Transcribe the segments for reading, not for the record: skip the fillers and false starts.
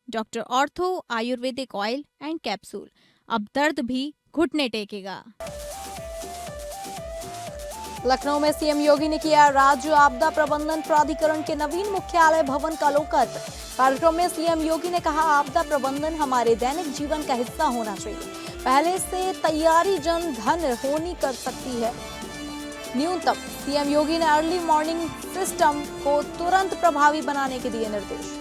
Doctor ortho Ayurvedic oil and capsule. अब दर्द भी घुटने टेकेगा। लखनऊ में सीएम योगी ने किया राज्य आपदा प्रबंधन प्राधिकरण के नवीन मुख्यालय भवन का लोकार्पण। कार्यक्रम में सीएम योगी ने कहा, आपदा प्रबंधन हमारे दैनिक जीवन का हिस्सा होना चाहिए। पहले से तैयारी जन धन होनी कर सकती है न्यूनतम। सीएम योगी ने अर्ली मॉर्निंग सिस्टम को तुरंत प्रभावी बनाने के दिए निर्देश।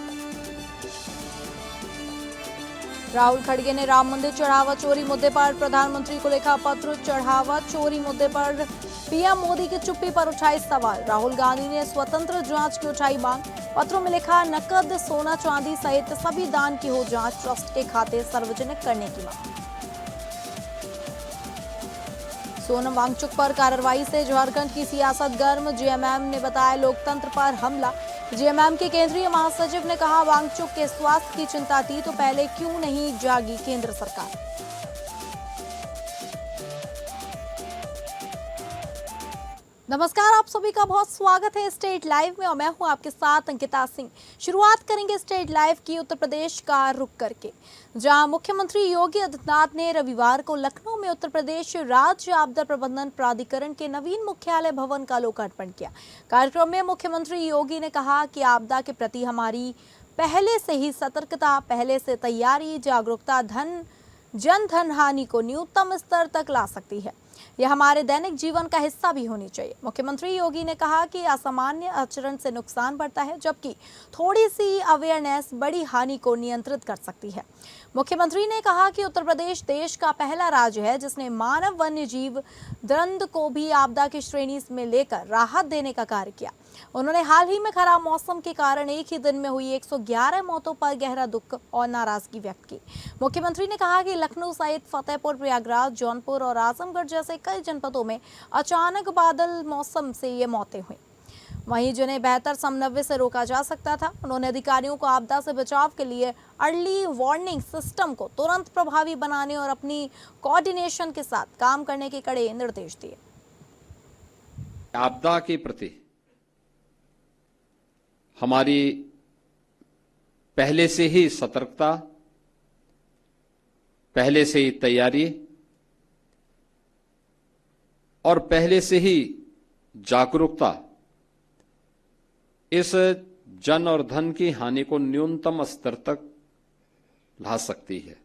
राहुल खड़गे ने राम मंदिर चढ़ावा चोरी मुद्दे पर प्रधानमंत्री को लिखा पत्र। चढ़ावा चोरी मुद्दे पर पीएम मोदी की चुप्पी पर उठाए सवाल। राहुल गांधी ने स्वतंत्र जांच की उठाई मांग। पत्रों में लिखा, नकद सोना चांदी सहित सभी दान की हो जांच, ट्रस्ट के खाते सार्वजनिक करने की मांग। सोनम वांगचुक पर कार्रवाई से झारखंड की सियासत गर्म। जेएमएम ने बताया लोकतंत्र पर हमला। जेएमएम के केंद्रीय महासचिव ने कहा, वांगचुक के स्वास्थ्य की चिंता थी तो पहले क्यों नहीं जागी केंद्र सरकार। नमस्कार, आप सभी का बहुत स्वागत है स्टेट लाइव में और मैं हूं आपके साथ अंकिता सिंह। शुरुआत करेंगे स्टेट लाइव की उत्तर प्रदेश का रुख करके, जहां मुख्यमंत्री योगी आदित्यनाथ ने रविवार को लखनऊ में उत्तर प्रदेश राज्य आपदा प्रबंधन प्राधिकरण के नवीन मुख्यालय भवन का लोकार्पण किया। कार्यक्रम में मुख्यमंत्री योगी ने कहा कि आपदा के प्रति हमारी पहले से ही सतर्कता, पहले से तैयारी, जागरूकता जन धन हानि को न्यूनतम स्तर तक ला सकती है। यह हमारे दैनिक जीवन का हिस्सा भी होनी चाहिए। मुख्यमंत्री योगी ने कहा कि असामान्य आचरण से नुकसान बढ़ता है, जबकि थोड़ी सी अवेयरनेस बड़ी हानि को नियंत्रित कर सकती है। मुख्यमंत्री ने कहा कि उत्तर प्रदेश देश का पहला राज्य है जिसने मानव वन्य जीव द्वंद को भी आपदा की श्रेणी में लेकर राहत देने का कार्य किया। उन्होंने हाल ही में खराब मौसम के कारण एक ही दिन में हुई 111 मौतों पर गहरा दुख और नाराजगी व्यक्त की। मुख्यमंत्री ने कहा कि लखनऊ सहित फतेहपुर, प्रयागराज, जौनपुर और आजमगढ़ जैसे कई जनपदों में अचानक बादल मौसम से ये मौतें हुई, वहीं जिन्हें बेहतर समन्वय से रोका जा सकता था। उन्होंने अधिकारियों को आपदा से बचाव के लिए अर्ली वार्निंग सिस्टम को तुरंत प्रभावी बनाने और अपनी कोऑर्डिनेशन के साथ काम करने के कड़े निर्देश दिए। आपदा के प्रति हमारी पहले से ही सतर्कता, पहले से ही तैयारी और पहले से ही जागरूकता इस जन और धन की हानि को न्यूनतम स्तर तक ला सकती है।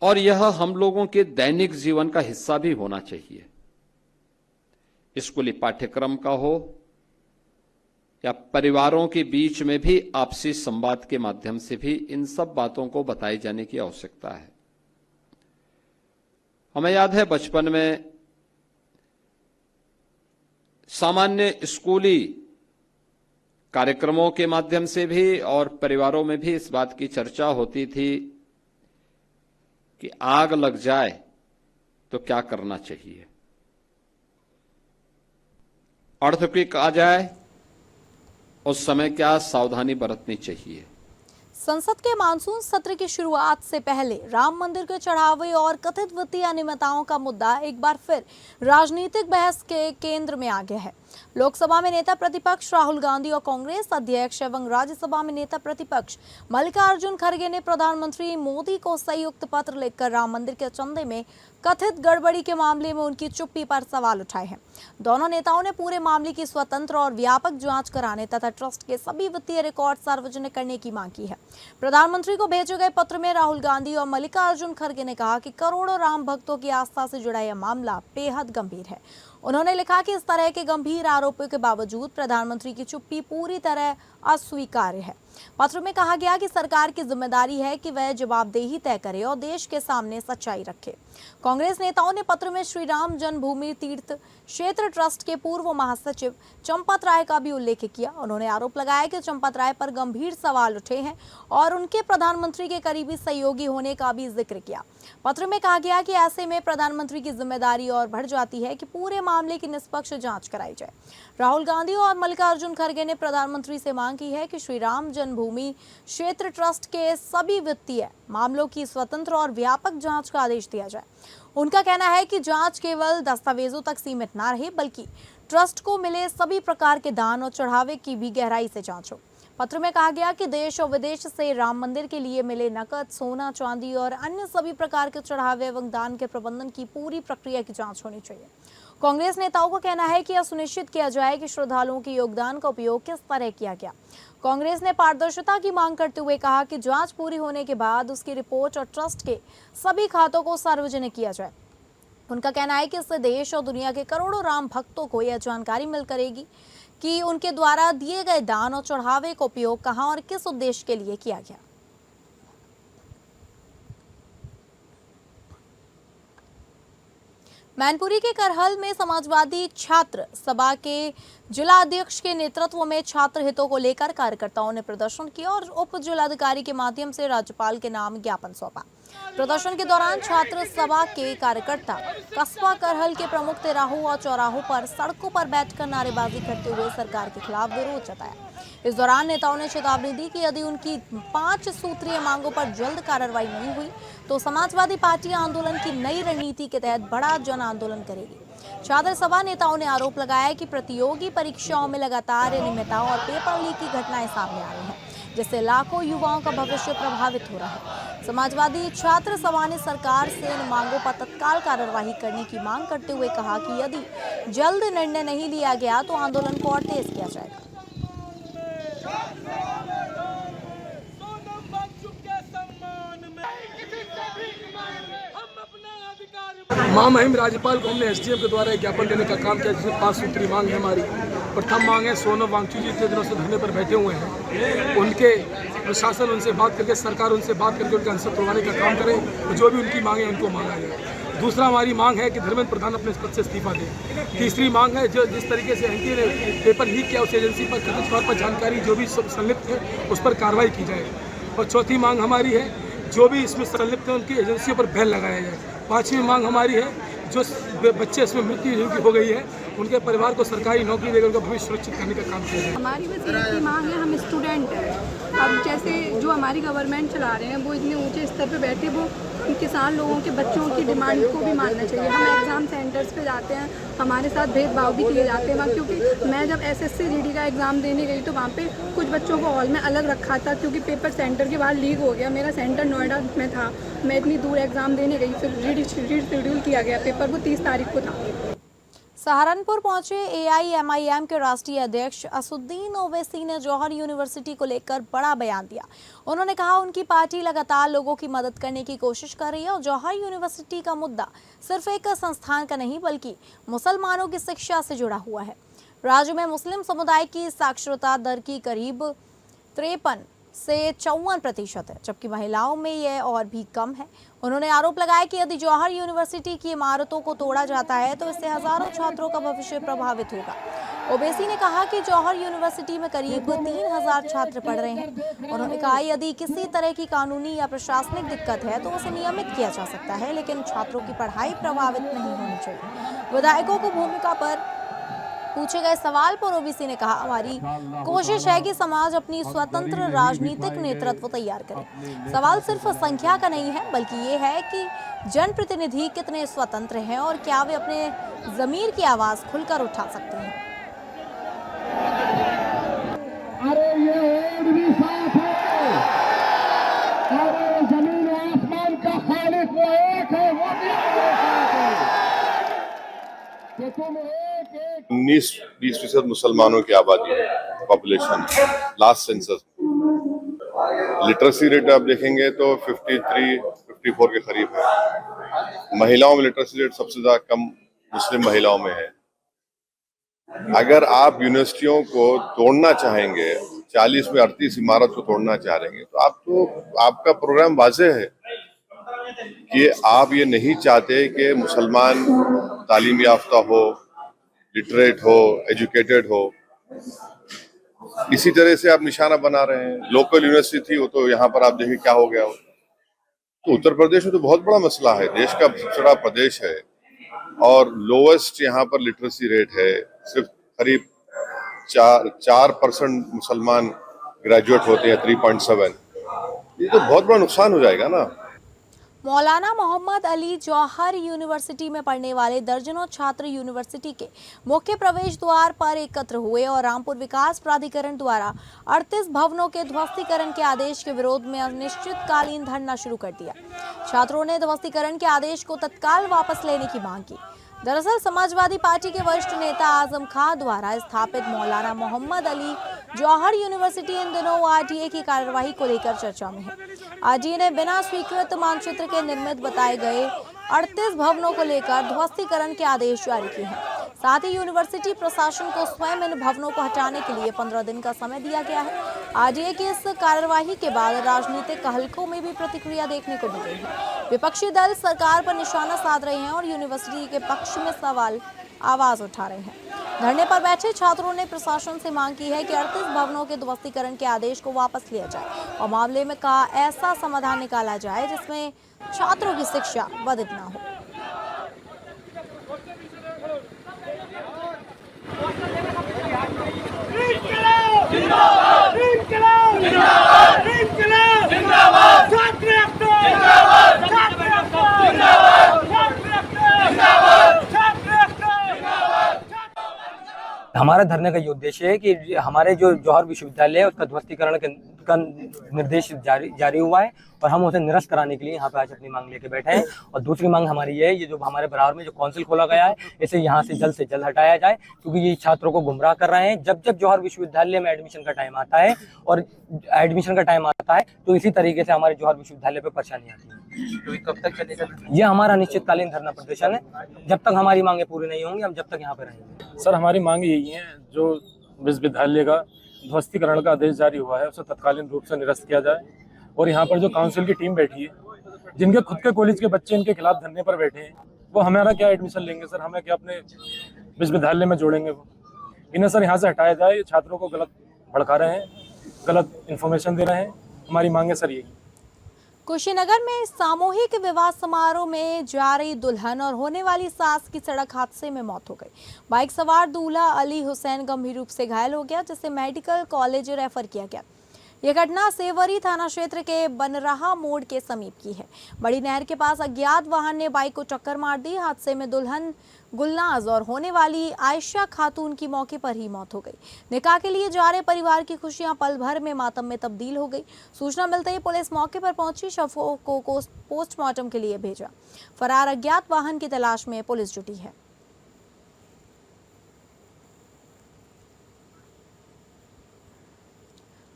और यह हम लोगों के दैनिक जीवन का हिस्सा भी होना चाहिए। स्कूली पाठ्यक्रम का हो या परिवारों के बीच में भी आपसी संवाद के माध्यम से भी इन सब बातों को बताए जाने की आवश्यकता है। हमें याद है बचपन में सामान्य स्कूली कार्यक्रमों के माध्यम से भी और परिवारों में भी इस बात की चर्चा होती थी कि आग लग जाए तो क्या करना चाहिए, अर्थक्वेक आ जाए उस समय क्या सावधानी बरतनी चाहिए। संसद के मानसून सत्र की शुरुआत से पहले राम मंदिर के चढ़ावे और कथित वित्तीय अनियमितताओं का मुद्दा एक बार फिर राजनीतिक बहस के केंद्र में आ गया है। लोकसभा में नेता प्रतिपक्ष राहुल गांधी और कांग्रेस अध्यक्ष एवं राज्यसभा में नेता प्रतिपक्ष मल्लिकार्जुन खड़गे ने प्रधानमंत्री मोदी को संयुक्त पत्र लिखकर राम मंदिर के चंदे में कथित गड़बड़ी के मामले में उनकी चुप्पी पर सवाल उठाए हैं। दोनों नेताओं ने पूरे मामले की स्वतंत्र और व्यापक जांच कराने तथा ट्रस्ट के सभी वित्तीय रिकॉर्ड सार्वजनिक करने की मांग की है। प्रधानमंत्री को भेजे गए पत्र में राहुल गांधी और मल्लिकार्जुन खड़गे ने कहा कि करोड़ों राम भक्तों की आस्था से जुड़ा यह मामला बेहद गंभीर है। उन्होंने लिखा कि इस तरह के गंभीर आरोपों के बावजूद प्रधानमंत्री की चुप्पी पूरी तरह अस्वीकार्य है। पत्र में कहा गया कि सरकार की जिम्मेदारी है कि वह जवाबदेही तय करे और देश के सामने सच्चाई रखे। कांग्रेस नेताओं ने पत्र में श्री राम जन्मभूमि तीर्थ क्षेत्र ट्रस्ट के पूर्व महासचिव चंपत राय का भी उल्लेख किया। उन्होंने आरोप लगाया कि चंपत राय पर गंभीर सवाल उठे हैं और उनके प्रधानमंत्री के करीबी सहयोगी होने का भी जिक्र किया। पत्र में कहा गया कि ऐसे में प्रधानमंत्री की जिम्मेदारी और बढ़ जाती है कि पूरे मामले की निष्पक्ष जांच कराई जाए। राहुल गांधी और मल्लिकार्जुन खड़गे ने प्रधानमंत्री से मांग की है कि श्री राम जन्मभूमि क्षेत्र ट्रस्ट के सभी वित्तीय मामलों की स्वतंत्र और व्यापक जांच का आदेश दिया जाए। उनका कहना है कि जांच केवल दस्तावेजों तक सीमित न रहे, बल्कि ट्रस्ट को मिले सभी प्रकार के दान और चढ़ावे की भी गहराई से जांच हो। पत्र में कहा गया कि देश और विदेश से राम मंदिर के लिए मिले नकद, सोना, चांदी और अन्य सभी प्रकार के चढ़ावे एवं दान के प्रबंधन की पूरी प्रक्रिया की जांच होनी चाहिए। कांग्रेस नेताओं का कहना है कि यह सुनिश्चित किया जाए कि श्रद्धालुओं के योगदान का उपयोग किस तरह किया गया। कांग्रेस ने पारदर्शिता की मांग करते हुए कहा कि जांच पूरी होने के बाद उसकी रिपोर्ट और ट्रस्ट के सभी खातों को सार्वजनिक किया जाए। उनका कहना है कि इससे देश और दुनिया के करोड़ों राम भक्तों को यह जानकारी मिल करेगी कि उनके द्वारा दिए गए दान और चढ़ावे का उपयोग कहां और किस उद्देश्य के लिए किया गया। मैनपुरी के करहल में समाजवादी छात्र सभा के जिला अध्यक्ष के नेतृत्व में छात्र हितों को लेकर कार्यकर्ताओं ने प्रदर्शन किया और उप जिलाधिकारी के माध्यम से राज्यपाल के नाम ज्ञापन सौंपा। प्रदर्शन के दौरान छात्र सभा के कार्यकर्ता कस्बा करहल के प्रमुख तिराहों और चौराहों पर सड़कों पर बैठकर नारेबाजी करते हुए सरकार के खिलाफ विरोध जताया। इस दौरान नेताओं ने चेतावनी दी कि यदि उनकी 5 सूत्रीय मांगों पर जल्द कार्रवाई नहीं हुई तो समाजवादी पार्टी आंदोलन की नई रणनीति के तहत बड़ा जन आंदोलन करेगी। छात्र सभा नेताओं ने आरोप लगाया कि प्रतियोगी परीक्षाओं में लगातार अनियमितता और पेपर लीक की घटनाएं सामने आ रही हैं, जिससे लाखों युवाओं का भविष्य प्रभावित हो रहा है। समाजवादी छात्र सभा ने सरकार से इन मांगों पर तत्काल कार्यवाही करने की मांग करते हुए कहा कि यदि जल्द निर्णय नहीं लिया गया तो आंदोलन को और तेज किया जाएगा। महामहिम राज्यपाल को हमने एसडीएम के द्वारा एक ज्ञापन देने का काम किया, जिसमें 5 सूत्री मांग है हमारी। प्रथम मांग है सोनम वांगचुक जी इतने दिनों से धरने पर बैठे हुए हैं, उनके प्रशासन उनसे बात करके, सरकार उनसे बात करके उनका आंसर तोड़वाने का काम करे, तो जो भी उनकी मांग है उनको मांगा जाए। दूसरा हमारी मांग है कि धर्मेंद्र प्रधान अपने पद से इस्तीफा दें। तीसरी मांग है जो जिस तरीके से एनटीए ने पेपर लीक किया उस एजेंसी पर कथित तौर पर जानकारी जो भी संलिप्त है उस पर कार्रवाई की जाए। और चौथी मांग हमारी है जो भी इसमें संलिप्त है उनकी एजेंसियों पर बैन लगाया जाए। पांचवी मांग हमारी है जो बच्चे इसमें मृत्यु हो गई है उनके परिवार को सरकारी नौकरी देकर उनका भविष्य सुरक्षित करने का काम किया जाए। हमारी बस एक ही मांग है, हम स्टूडेंट हैं। अब जैसे जो हमारी गवर्नमेंट चला रहे हैं वो इतने ऊंचे स्तर पे बैठे, वो किसान लोगों के बच्चों की डिमांड को भी मानना चाहिए। हम एग्ज़ाम सेंटर्स पे जाते हैं, हमारे साथ भेदभाव भी किए जाते हैं वहाँ, क्योंकि मैं जब एसएससी जीडी का एग्ज़ाम देने गई तो वहाँ पे कुछ बच्चों को हॉल में अलग रखा था क्योंकि पेपर सेंटर के बाहर लीक हो गया। मेरा सेंटर नोएडा में था, मैं इतनी दूर एग्ज़ाम देने गई, फिर रीशेड्यूल किया गया पेपर, वो 30 तारीख को था। सहारनपुर पहुंचे एआईएमआईएम के राष्ट्रीय अध्यक्ष असुद्दीन ओवैसी ने जौहर यूनिवर्सिटी को लेकर बड़ा बयान दिया। उन्होंने कहा उनकी पार्टी लगातार लोगों की मदद करने की कोशिश कर रही है और जौहर यूनिवर्सिटी का मुद्दा सिर्फ एक संस्थान का नहीं बल्कि मुसलमानों की शिक्षा से जुड़ा हुआ है। राज्य में मुस्लिम समुदाय की साक्षरता दर की करीब 53 से 54% है, जबकि महिलाओं में यह और भी कम है। उन्होंने आरोप लगाया कि यदि जौहर यूनिवर्सिटी की इमारतों को तोड़ा जाता है तो इससे हजारों छात्रों का भविष्य प्रभावित होगा। ओवैसी ने कहा कि जौहर यूनिवर्सिटी में करीब 3000 छात्र पढ़ रहे हैं। उन्होंने कहा यदि किसी तरह की कानूनी या प्रशासनिक दिक्कत है तो उसे नियमित किया जा सकता है, लेकिन छात्रों की पढ़ाई प्रभावित नहीं होनी चाहिए। विधायकों को भूमिका पर पूछे गए सवाल पर ओवैसी ने कहा हमारी कोशिश है कि समाज अपनी स्वतंत्र राजनीतिक नेतृत्व तैयार करे। सवाल सिर्फ संख्या का नहीं है बल्कि ये है कि जनप्रतिनिधि कितने स्वतंत्र हैं और क्या वे अपने जमीर की आवाज खुलकर उठा सकते हैं। अरे ये भी साथ है, अरे जमीन आसमान का खालिक वो एक है, वो भी साथ है कि तुम 19-20% मुसलमानों की आबादी है, population last census. Literacy rate आप देखेंगे तो 53-54 के करीब है। महिलाओं में लिटरेसी रेट सबसे ज्यादा कम मुस्लिम महिलाओं में है। अगर आप यूनिवर्सिटियों को तोड़ना चाहेंगे, 40 में 38 इमारत को तोड़ना चाह रहे हैं, तो आपका प्रोग्राम वाज़ेह है कि आप ये नहीं चाहते कि मुसलमान तालीम याफ्ता हो, लिटरेट हो, एजुकेटेड हो। इसी तरह से आप निशाना बना रहे हैं। लोकल यूनिवर्सिटी थी वो तो यहाँ पर आप देखिए क्या हो गया हो। तो उत्तर प्रदेश में तो बहुत बड़ा मसला है, देश का सबसे बड़ा प्रदेश है और लोवेस्ट यहाँ पर लिटरेसी रेट है। सिर्फ करीब 4% मुसलमान ग्रेजुएट होते हैं 3.7, ये तो बहुत बड़ा नुकसान हो जाएगा ना। मौलाना मोहम्मद अली जौहर यूनिवर्सिटी में पढ़ने वाले दर्जनों छात्र यूनिवर्सिटी के मुख्य प्रवेश द्वार पर एकत्र हुए और रामपुर विकास प्राधिकरण द्वारा 38 भवनों के ध्वस्तीकरण के आदेश के विरोध में अनिश्चितकालीन धरना शुरू कर दिया। छात्रों ने ध्वस्तीकरण के आदेश को तत्काल वापस लेने की मांग की। दरअसल समाजवादी पार्टी के वरिष्ठ नेता आजम खां द्वारा स्थापित मौलाना मोहम्मद अली जौहर यूनिवर्सिटी इन दिनों आरटीए की कार्यवाही को लेकर चर्चा में है। आरटीए ने बिना स्वीकृत मानचित्र के निर्मित बताए गए 38 भवनों को लेकर ध्वस्तीकरण के आदेश जारी किए हैं। साथ ही यूनिवर्सिटी प्रशासन को स्वयं इन भवनों को हटाने के लिए 15 दिन का समय दिया गया है। आरटीए की इस कार्यवाही के बाद राजनीतिक हलकों में भी प्रतिक्रिया देखने को मिल रही है। विपक्षी दल सरकार पर निशाना साध रहे हैं और यूनिवर्सिटी के पक्ष में सवाल आवाज उठा रहे हैं। धरने पर बैठे छात्रों ने प्रशासन से मांग की है कि 38 भवनों के ध्वस्तीकरण के आदेश को वापस लिया जाए और मामले में का ऐसा समाधान निकाला जाए जिसमें छात्रों की शिक्षा बाधित न हो। हमारा धरने का ये उद्देश्य है कि हमारे जो जौहर विश्वविद्यालय है उसका ध्वस्तीकरण का निर्देश जारी हुआ है और हम उसे निरस्त कराने के लिए यहाँ पे आज अपनी मांग लेके बैठे हैं। और दूसरी मांग हमारी ये है, ये जो हमारे बराबर में जो काउंसिल खोला गया है इसे यहाँ से जल्द हटाया जाए, क्योंकि ये छात्रों को गुमराह कर रहे हैं। जब जौहर विश्वविद्यालय में एडमिशन का टाइम आता है तो इसी तरीके से हमारे जौहर विश्वविद्यालय पे परेशानी आती है। तो ये कब तक चलेगा? ये हमारा अनिश्चितकालीन धरना प्रदर्शन है, जब तक हमारी मांगे पूरी नहीं होंगी हम जब तक यहाँ पे रहेंगे। सर, हमारी मांग यही है, जो विश्वविद्यालय का ध्वस्तीकरण का आदेश जारी हुआ है उसे तत्कालीन रूप से निरस्त किया जाए। और यहाँ पर जो काउंसिल की टीम बैठी है, जिनके खुद के कॉलेज के बच्चे इनके खिलाफ धरने पर बैठे हैं, वो हमारा क्या एडमिशन लेंगे सर? हमें क्या अपने विश्वविद्यालय में जोड़ेंगे? वो इन्हें सर यहाँ से हटाया जाए। छात्रों को गलत भड़का रहे हैं, गलत इन्फॉर्मेशन दे रहे हैं। हमारी मांगे सर यही। कुशीनगर में सामूहिक विवाह समारोह में जा रही दुल्हन और होने वाली सास की सड़क हादसे में मौत हो गई। बाइक सवार दूल्हा अली हुसैन गंभीर रूप से घायल हो गया, जिसे मेडिकल कॉलेज रेफर किया गया। यह घटना सेवरी थाना क्षेत्र के बनराहा मोड़ के समीप की है। बड़ी नहर के पास अज्ञात वाहन ने बाइक को टक्कर मार दी। हादसे में दुल्हन गुलनाज और होने वाली आयशा खातून की मौके पर ही मौत हो गई। निकाह के लिए जा रहे परिवार की खुशियां पल भर में मातम में तब्दील हो गई। सूचना मिलते ही पुलिस मौके पर पहुंची, शवों को पोस्टमार्टम के लिए भेजा। फरार अज्ञात वाहन की तलाश में पुलिस जुटी है।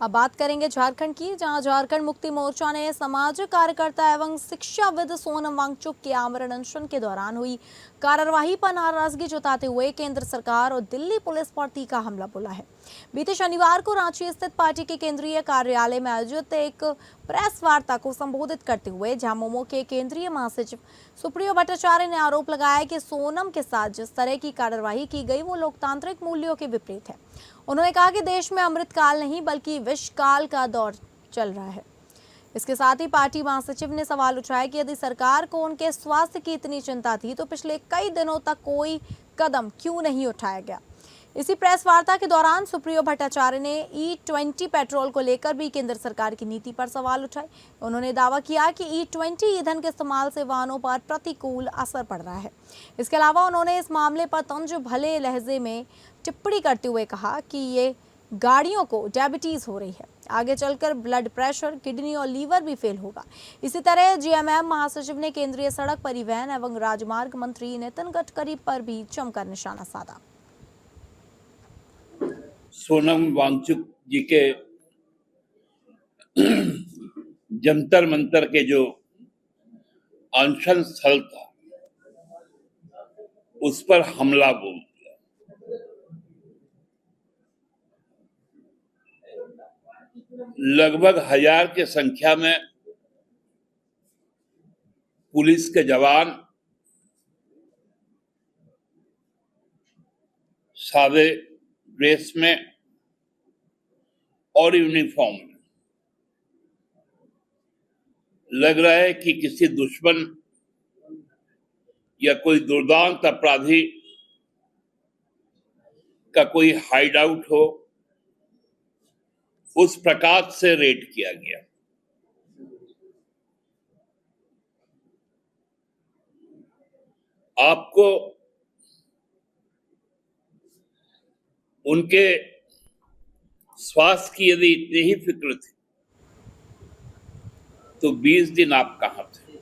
अब बात करेंगे झारखंड की, जहां झारखंड मुक्ति मोर्चा ने समाज कार्यकर्ता एवं शिक्षाविद सोनम वांगचुक के आमरण अनशन के दौरान हुई कार्रवाई पर नाराजगी जताते हुए केंद्र सरकार और दिल्ली पुलिस पर तीखा हमला बोला है। बीते शनिवार को रांची स्थित पार्टी के केंद्रीय कार्यालय में आयोजित एक प्रेस वार्ता को संबोधित करते हुए झामुमो के केंद्रीय महासचिव सुप्रियो भट्टाचार्य ने आरोप लगाया कि सोनम के साथ जिस तरह की कार्रवाई की गई वो लोकतांत्रिक मूल्यों के विपरीत है। उन्होंने कहा कि देश में अमृतकाल नहीं बल्कि विषकाल का दौर चल रहा है। इसके साथ ही पार्टी महासचिव ने सवाल उठाया कि यदि सरकार को उनके स्वास्थ्य की इतनी चिंता थी तो पिछले कई दिनों तक कोई कदम क्यों नहीं उठाया गया। इसी प्रेस वार्ता के दौरान सुप्रियो भट्टाचार्य ने E20 पेट्रोल को लेकर भी केंद्र सरकार की नीति पर सवाल उठाए। उन्होंने दावा किया कि E20 ईंधन के इस्तेमाल से वाहनों पर प्रतिकूल असर पड़ रहा है। इसके अलावा उन्होंने इस मामले पर तंज भले लहजे में टिप्पणी करते हुए कहा कि ये गाड़ियों को डायबिटीज हो रही है, आगे चलकर ब्लड प्रेशर, किडनी और लीवर भी फेल होगा। इसी तरह जीएमएम महासचिव ने केंद्रीय सड़क परिवहन एवं राजमार्ग मंत्री नितिन गडकरी पर भी जमकर निशाना साधा। सोनम वांगचुक जी के जंतर मंतर के जो अनशन स्थल था उस पर हमला बोल दिया। लगभग 1000 की संख्या में पुलिस के जवान सादे ड्रेस में और यूनिफॉर्म में, लग रहा है कि किसी दुश्मन या कोई दुर्दांत अपराधी का कोई हाइड आउट हो उस प्रकार से रेड किया गया। आपको उनके स्वास्थ्य की यदि इतनी ही फिक्र थी तो 20 दिन आप कहां थे?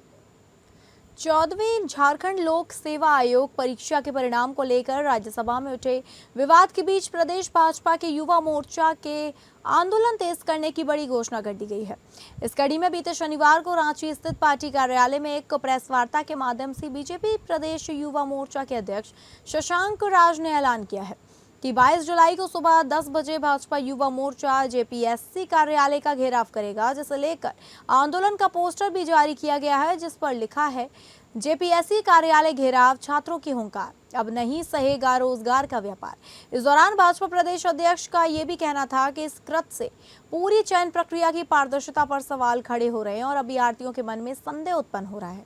14वीं झारखंड लोक सेवा आयोग परीक्षा के परिणाम को लेकर राज्यसभा में उठे विवाद के बीच प्रदेश भाजपा के युवा मोर्चा के आंदोलन तेज करने की बड़ी घोषणा कर दी गई है। इस कड़ी में बीते शनिवार को रांची स्थित पार्टी कार्यालय में एक प्रेस वार्ता के माध्यम से बीजेपी प्रदेश युवा मोर्चा के अध्यक्ष शशांक राज ने ऐलान किया है कि 22 जुलाई को सुबह 10 बजे भाजपा युवा मोर्चा जेपीएससी कार्यालय का घेराव करेगा, जिसे लेकर आंदोलन का पोस्टर भी जारी किया गया है, जिस पर लिखा है जेपीएससी कार्यालय घेराव, छात्रों की हुंकार, अब नहीं सहेगा रोजगार का व्यापार। इस दौरान भाजपा प्रदेश अध्यक्ष का ये भी कहना था कि इस कृत्य से पूरी चयन प्रक्रिया की पारदर्शिता पर सवाल खड़े हो रहे हैं और अभ्यर्थियों के मन में संदेह उत्पन्न हो रहा है।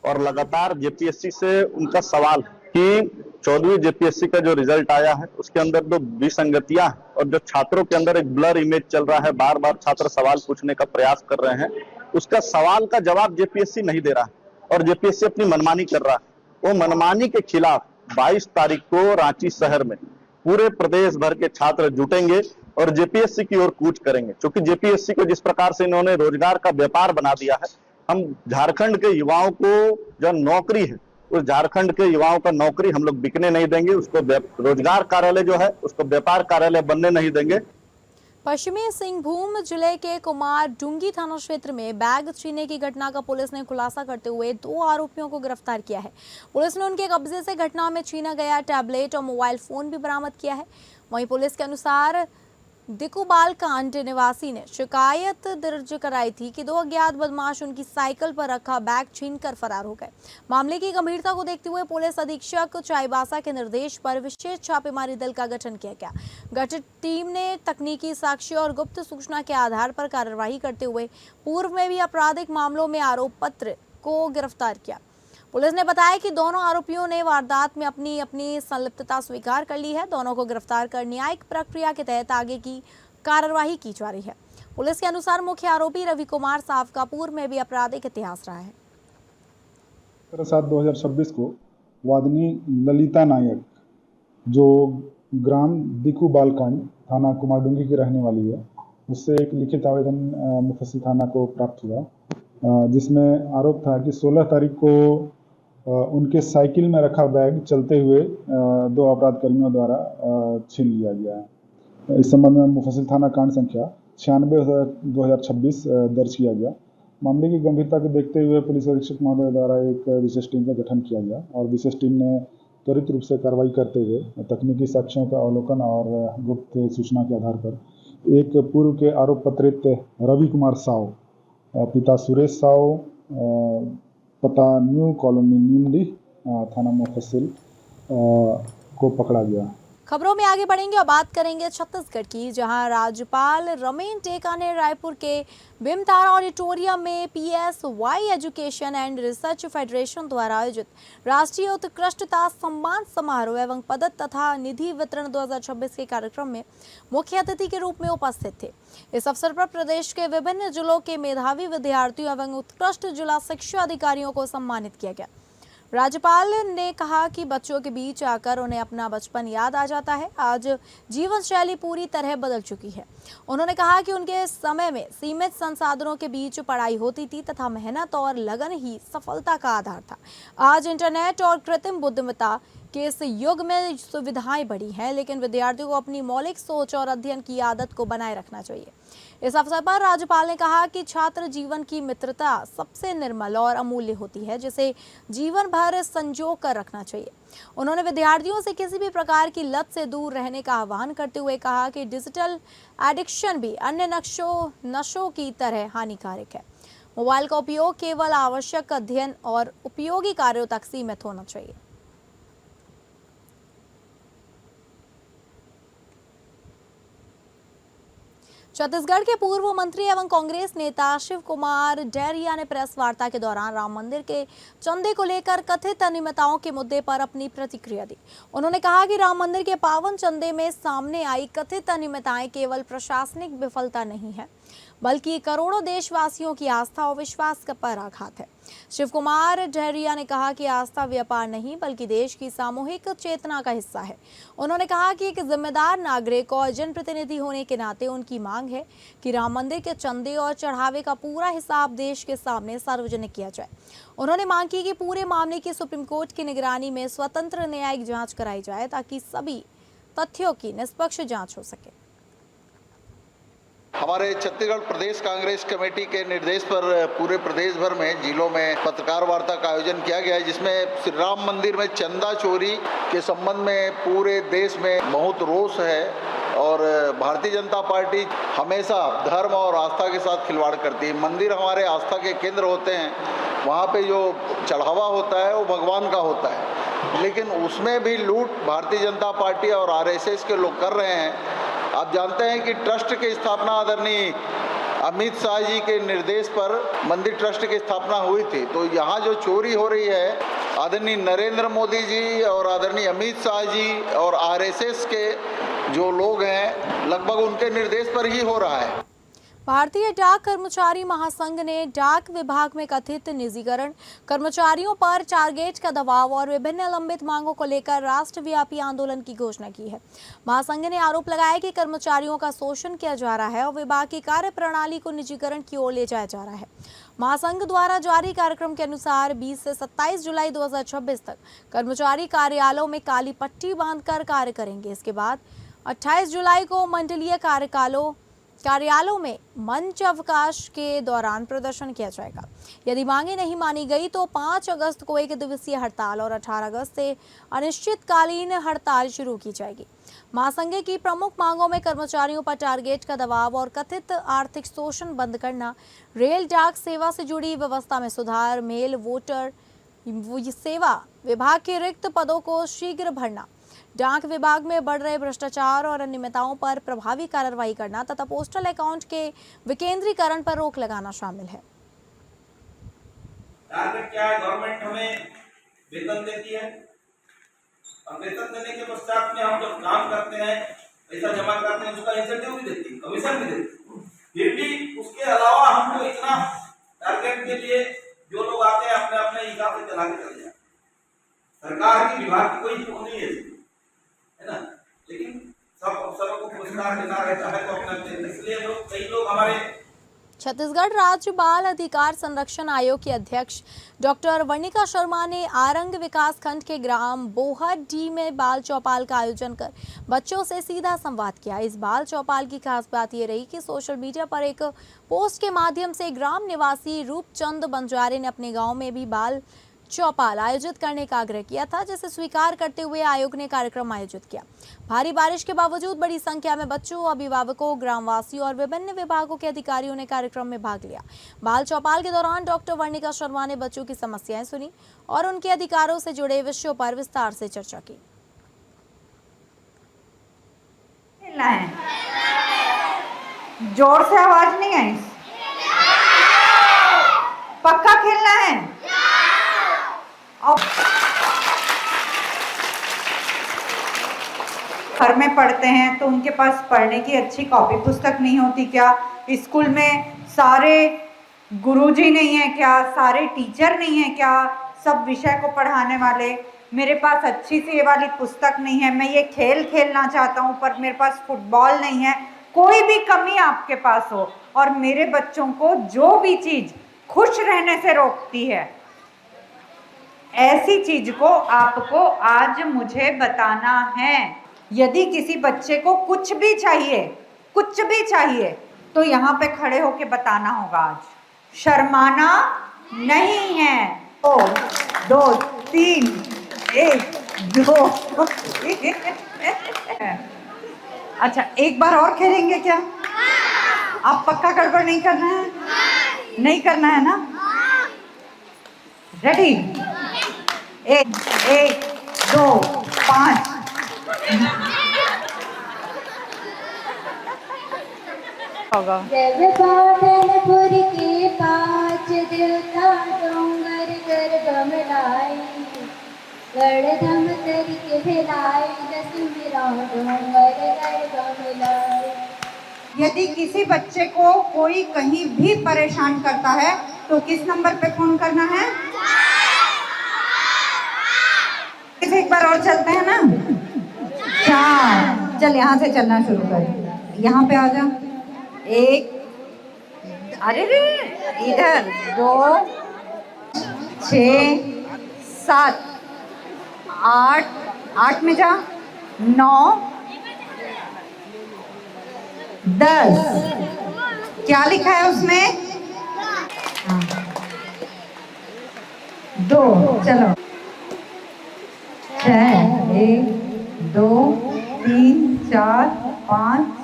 और लगातार जेपीएससी से उनका सवाल कि 14वीं जेपीएससी का जो रिजल्ट आया है उसके अंदर जो विसंगतियां और जो छात्रों के अंदर एक ब्लर इमेज चल रहा है, बार बार छात्र सवाल पूछने का प्रयास कर रहे हैं, उसका सवाल का जवाब जेपीएससी नहीं दे रहा है और जेपीएससी अपनी मनमानी कर रहा है। वो मनमानी के खिलाफ 22 तारीख को रांची शहर में पूरे प्रदेश भर के छात्र जुटेंगे और जेपीएससी की ओर कूच करेंगे, क्योंकि जेपीएससी को जिस प्रकार से इन्होंने रोजगार का व्यापार बना दिया है, हम झारखंड के युवाओं को जो नौकरी है, उस झारखंड के युवाओं का नौकरी हम लोग बिकने नहीं देंगे, उसको रोजगार कार्यालय जो है उसको व्यापार कार्यालय बनने नहीं देंगे। पश्चिमी सिंहभूम जिले के कुमार डुंगी थाना क्षेत्र में बैग छीनने की घटना का पुलिस ने खुलासा करते हुए 2 आरोपियों को गिरफ्तार किया है। पुलिस ने उनके कब्जे से घटना में छीना गया टैबलेट और मोबाइल फोन भी बरामद किया है। वहीं पुलिस के अनुसार दिकुबाल कांड निवासी ने शिकायत दर्ज कराई थी कि 2 अज्ञात बदमाश उनकी साइकिल पर रखा बैग छीनकर फरार हो गए। मामले की गंभीरता को देखते हुए पुलिस अधीक्षक चाईबासा के निर्देश पर विशेष छापेमारी दल का गठन किया गया। गठित टीम ने तकनीकी साक्ष्य और गुप्त सूचना के आधार पर कार्रवाई करते हुए पूर्व में भी आपराधिक मामलों में आरोप पत्र को गिरफ्तार किया। पुलिस ने बताया कि दोनों आरोपियों ने वारदात में अपनी संलिप्तता स्वीकार कर ली है। दोनों को गिरफ्तार कर न्यायिक प्रक्रिया के तहत आगे की कार्रवाई की जा रही है। पुलिस के अनुसार मुख्य आरोपी रवि कुमार साफ का पूर्व में भी आपराधिक इतिहास रहा है। 7/2026 को वादनी ललिता नायक, जो ग्राम दिकुबाल कांड थाना कुमारडुंगी की रहने वाली है, उससे एक लिखित आवेदन मुफस्सिल थाना को प्राप्त हुआ, जिसमें आरोप था कि 16 तारीख को उनके साइकिल में रखा बैग चलते हुए 2 अपराधकर्मियों द्वारा छीन लिया गया है। इस संबंध में मुफस्सिल थाना कांड संख्या 96/2026 दर्ज किया गया। मामले की गंभीरता को देखते हुए पुलिस अधीक्षक महोदय द्वारा एक विशेष टीम का गठन किया गया और विशेष टीम ने त्वरित रूप से कार्रवाई करते हुए तकनीकी साक्ष्यों का अवलोकन और गुप्त सूचना के आधार पर एक पूर्व के आरोप पत्रित रवि कुमार साव, पिता सुरेश साव, पता न्यू कॉलोनी नीमली, थाना मुफस्सिल को पकड़ा गया। खबरों में आगे बढ़ेंगे और बात करेंगे छत्तीसगढ़ की, जहां राज्यपाल रमेन टेका ने रायपुर के भीमतारा ऑडिटोरियम में PSY education and research federation द्वारा आयोजित राष्ट्रीय उत्कृष्टता सम्मान समारोह एवं पदक तथा निधि वितरण 2026 के कार्यक्रम में मुख्य अतिथि के रूप में उपस्थित थे। इस अवसर पर प्रदेश के विभिन्न जिलों के मेधावी विद्यार्थियों एवं उत्कृष्ट जिला शिक्षा अधिकारियों को सम्मानित किया गया। राज्यपाल ने कहा कि बच्चों के बीच आकर उन्हें अपना बचपन याद आ जाता है। आज जीवन शैली पूरी तरह बदल चुकी है। उन्होंने कहा कि उनके समय में सीमित संसाधनों के बीच पढ़ाई होती थी तथा मेहनत और लगन ही सफलता का आधार था। आज इंटरनेट और कृत्रिम बुद्धिमत्ता के इस युग में सुविधाएं बढ़ी हैं, लेकिन विद्यार्थियों को अपनी मौलिक सोच और अध्ययन की आदत को बनाए रखना चाहिए। इस अवसर पर राज्यपाल ने कहा कि छात्र जीवन की मित्रता सबसे निर्मल और अमूल्य होती है, जिसे जीवन भर संजो कर रखना चाहिए। उन्होंने विद्यार्थियों से किसी भी प्रकार की लत से दूर रहने का आह्वान करते हुए कहा कि डिजिटल एडिक्शन भी अन्य नशों की तरह हानिकारक है। मोबाइल का उपयोग केवल आवश्यक अध्ययन और उपयोगी कार्यों तक सीमित होना चाहिए। छत्तीसगढ़ के पूर्व मंत्री एवं कांग्रेस नेता शिव कुमार डैरिया ने प्रेस वार्ता के दौरान राम मंदिर के चंदे को लेकर कथित अनियमितताओं के मुद्दे पर अपनी प्रतिक्रिया दी। उन्होंने कहा कि राम मंदिर के पावन चंदे में सामने आई कथित अनियमितताएं केवल प्रशासनिक विफलता नहीं है, बल्कि करोड़ों देशवासियों की आस्था और विश्वास पर आघात है। शिव कुमार डहरिया ने कहा कि आस्था व्यापार नहीं बल्कि देश की सामूहिक चेतना का हिस्सा है। उन्होंने कहा कि एक जिम्मेदार नागरिक और जनप्रतिनिधि होने के नाते उनकी मांग है कि राम मंदिर के चंदे और चढ़ावे का पूरा हिसाब देश के सामने सार्वजनिक किया जाए। उन्होंने मांग की कि पूरे मामले की सुप्रीम कोर्ट की निगरानी में स्वतंत्र न्यायिक जांच कराई जाए ताकि सभी तथ्यों की निष्पक्ष जांच हो सके। हमारे छत्तीसगढ़ प्रदेश कांग्रेस कमेटी के निर्देश पर पूरे प्रदेश भर में जिलों में पत्रकार वार्ता का आयोजन किया गया है, जिसमें श्री राम मंदिर में चंदा चोरी के संबंध में पूरे देश में बहुत रोष है और भारतीय जनता पार्टी हमेशा धर्म और आस्था के साथ खिलवाड़ करती है। मंदिर हमारे आस्था के केंद्र होते हैं, वहाँ पे जो चढ़ावा होता है वो भगवान का होता है, लेकिन उसमें भी लूट भारतीय जनता पार्टी और आरएसएस के लोग कर रहे हैं। आप जानते हैं कि ट्रस्ट की स्थापना आदरणीय अमित शाह जी के निर्देश पर मंदिर ट्रस्ट की स्थापना हुई थी, तो यहाँ जो चोरी हो रही है आदरणीय नरेंद्र मोदी जी और आदरणीय अमित शाह जी और आरएसएस के जो लोग हैं लगभग उनके निर्देश पर ही हो रहा है। भारतीय डाक कर्मचारी महासंघ ने डाक विभाग में कथित निजीकरण, कर्मचारियों पर टारगेट का दबाव और विभिन्न लंबित मांगों को लेकर राष्ट्रव्यापी आंदोलन की घोषणा की है। महासंघ ने आरोप लगाया कि कर्मचारियों का शोषण किया जा रहा है और विभाग की कार्य प्रणाली को निजीकरण की ओर ले जाया जा रहा है। महासंघ द्वारा जारी कार्यक्रम के अनुसार 20 से 27 जुलाई 2026 तक कर्मचारी कार्यालयों में काली पट्टी बांधकर कार्य करेंगे। इसके बाद 28 जुलाई को मंडलीय कार्यालयों में मंच अवकाश के दौरान प्रदर्शन किया जाएगा। यदि मांगे नहीं मानी गई तो 5 अगस्त को 1 दिवसीय हड़ताल और 18 अगस्त से अनिश्चितकालीन हड़ताल शुरू की जाएगी। महासंघ की प्रमुख मांगों में कर्मचारियों पर टारगेट का दबाव और कथित आर्थिक शोषण बंद करना, रेल डाक सेवा से जुड़ी व्यवस्था में सुधार, मेल वोटर सेवा विभाग के रिक्त पदों को शीघ्र भरना, डाक विभाग में बढ़ रहे भ्रष्टाचार और अनियमितताओं पर प्रभावी कार्रवाई करना तथा पोस्टल अकाउंट के विकेंद्रीकरण पर रोक लगाना शामिल है। टारगेट क्या है? गवर्नमेंट हमें वेतन देती है और वेतन देने के पश्चात में हम जब काम करते हैं, पैसा जमा करते हैं, उसका इंसेंटिव भी देती है, कमीशन भी देती है। फिर भी उसके अलावा हमको इतना टारगेट के लिए जो लोग आते हैं अपने अपने हिसाब से चला के चले जाते। सरकार की विभाग की कोई वो नहीं है ना, लेकिन सब अफसरों को पुरस्कार देना रहता है तो अपने, इसलिए कई लोग हमारे छत्तीसगढ़ राज्य बाल अधिकार संरक्षण आयोग की अध्यक्ष डॉक्टर वर्णिका शर्मा ने आरंग विकास खंड के ग्राम बोहरडी में बाल चौपाल का आयोजन कर बच्चों से सीधा संवाद किया। इस बाल चौपाल की खास बात यह रही कि सोशल मीडिया पर एक पोस्ट के माध्यम से ग्राम निवासी रूपचंद बंजारे ने अपने गांव में भी बाल चौपाल आयोजित करने का आग्रह किया था, जिसे स्वीकार करते हुए आयोग ने कार्यक्रम आयोजित किया। भारी बारिश के बावजूद बड़ी संख्या में बच्चों, अभिभावकों, ग्रामवासियों और विभिन्न विभागों के अधिकारियों ने कार्यक्रम में भाग लिया। बाल चौपाल के दौरान डॉक्टर वर्णिका शर्मा ने बच्चों की समस्याएं सुनी और उनके अधिकारों से जुड़े विषयों पर विस्तार से चर्चा की। जोर से आवाज नहीं आई, पक्का खेलना है। घर में पढ़ते हैं तो उनके पास पढ़ने की अच्छी कॉपी पुस्तक नहीं होती क्या? स्कूल में सारे गुरुजी नहीं है क्या? सारे टीचर नहीं है क्या सब विषय को पढ़ाने वाले? मेरे पास अच्छी सी ये वाली पुस्तक नहीं है, मैं ये खेल खेलना चाहता हूँ पर मेरे पास फुटबॉल नहीं है। कोई भी कमी आपके पास हो और मेरे बच्चों को जो भी चीज़ खुश रहने से रोकती है, ऐसी चीज को आपको आज मुझे बताना है। यदि किसी बच्चे को कुछ भी चाहिए तो यहाँ पे खड़े होके बताना होगा। आज शर्माना नहीं है। 2 3 1 2 अच्छा, एक बार और खेलेंगे क्या? आप पक्का गड़बड़ नहीं करना है? नहीं करना है ना? रेडी? 1 2 5 होगा। जब पाटनपुर के पाँच देवता डोंगर कर बमलाई, गढ़धम तरिक भिलाई, दस मेरा डोंगर कर बमलाई। यदि किसी बच्चे को कोई कहीं भी परेशान करता है तो किस नंबर पे फोन करना है? एक बार और चलते हैं ना, 4। चल यहाँ से चलना शुरू कर, यहाँ पे आ जा। 1, अरे रे इधर 2, 6, 7, 8 में जा, 9, 10। क्या लिखा है उसमें? 2। चलो 6, 1, 2, 3, 4, 5।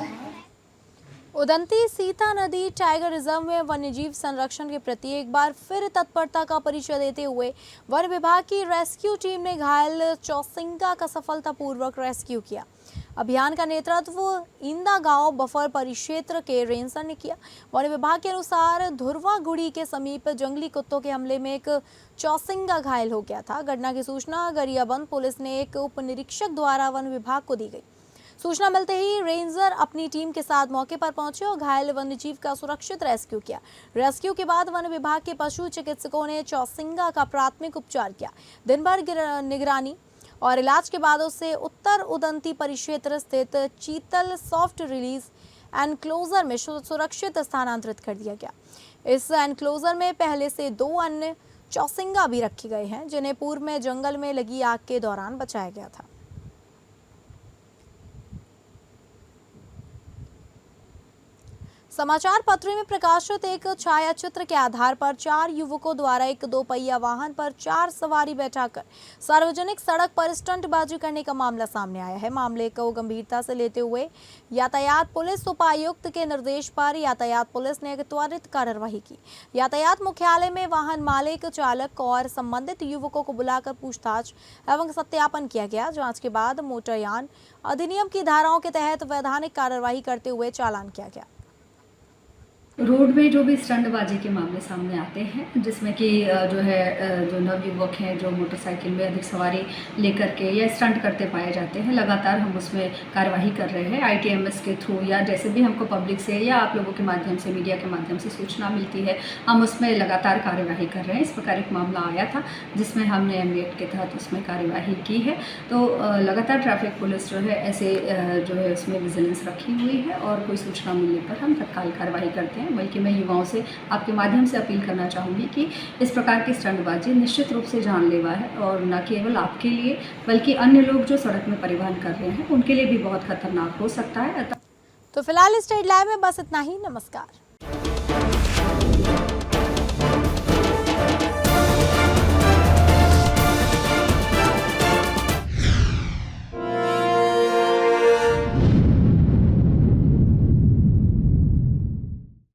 उदंती सीता नदी टाइगर रिजर्व में वन्यजीव संरक्षण के प्रति एक बार फिर तत्परता का परिचय देते हुए वन विभाग की रेस्क्यू टीम ने घायल चौसिंगा का सफलतापूर्वक रेस्क्यू किया। अभियान का नेतृत्व इंदा गांव बफर परिक्षेत्र के रेंजर ने किया। वन विभाग के अनुसार धुरवागुड़ी के समीप जंगली कुत्तों के हमले में एक चौसिंगा घायल हो गया था। घटना की सूचना गरियाबंद पुलिस ने एक उप निरीक्षक द्वारा वन विभाग को दी गई। सूचना मिलते ही रेंजर अपनी टीम के साथ मौके पर पहुंचे और घायल वन्यजीव का सुरक्षित रेस्क्यू किया। रेस्क्यू के बाद वन विभाग के पशु चिकित्सकों ने चौसिंगा का प्राथमिक उपचार किया। दिन भर निगरानी और इलाज के बाद उसे उत्तर उदंती परिक्षेत्र स्थित चीतल सॉफ्ट रिलीज एनक्लोजर में सुरक्षित स्थानांतरित कर दिया गया। इस एनक्लोजर में पहले से 2 अन्य चौसिंगा भी रखे गए हैं, जिन्हें पूर्व में जंगल में लगी आग के दौरान बचाया गया था। समाचार पत्र में प्रकाशित एक छाया चित्र के आधार पर 4 युवकों द्वारा एक 2 पहिया वाहन पर 4 सवारी बैठाकर सार्वजनिक सड़क पर स्टंटबाजी करने का मामला सामने आया है। मामले को गंभीरता से लेते हुए यातायात पुलिस उपायुक्त के निर्देश पर यातायात पुलिस ने एक त्वरित कार्रवाई की। यातायात मुख्यालय में वाहन मालिक, चालक और संबंधित युवकों को बुलाकर पूछताछ एवं सत्यापन किया गया। जांच के बाद मोटरयान अधिनियम की धाराओं के तहत वैधानिक कार्रवाई करते हुए चालान किया गया। रोड में जो भी स्टंटबाजी के मामले सामने आते हैं, जिसमें कि जो नवयुवक हैं जो मोटरसाइकिल में अधिक सवारी लेकर के या स्टंट करते पाए जाते हैं, लगातार हम उसमें कार्यवाही कर रहे हैं। ITMS के थ्रू या जैसे भी हमको पब्लिक से या आप लोगों के माध्यम से, मीडिया के माध्यम से सूचना मिलती है, हम उसमें लगातार कार्यवाही कर रहे हैं। इस प्रकार एक मामला आया था जिसमें हमने MV एक्ट के तहत उसमें कार्यवाही की है। तो लगातार ट्रैफिक पुलिस जो है ऐसे उसमें विजिलेंस रखी हुई है और कोई सूचना मिलने पर हम तत्काल कार्रवाई करते हैं। बल्कि मैं युवाओं से आपके माध्यम से अपील करना चाहूँगी कि इस प्रकार की स्टंटबाजी निश्चित रूप से जानलेवा है और न केवल आपके लिए बल्कि अन्य लोग जो सड़क में परिवहन कर रहे हैं उनके लिए भी बहुत खतरनाक हो सकता है। तो फिलहाल स्टेट लाइव में बस इतना ही। नमस्कार।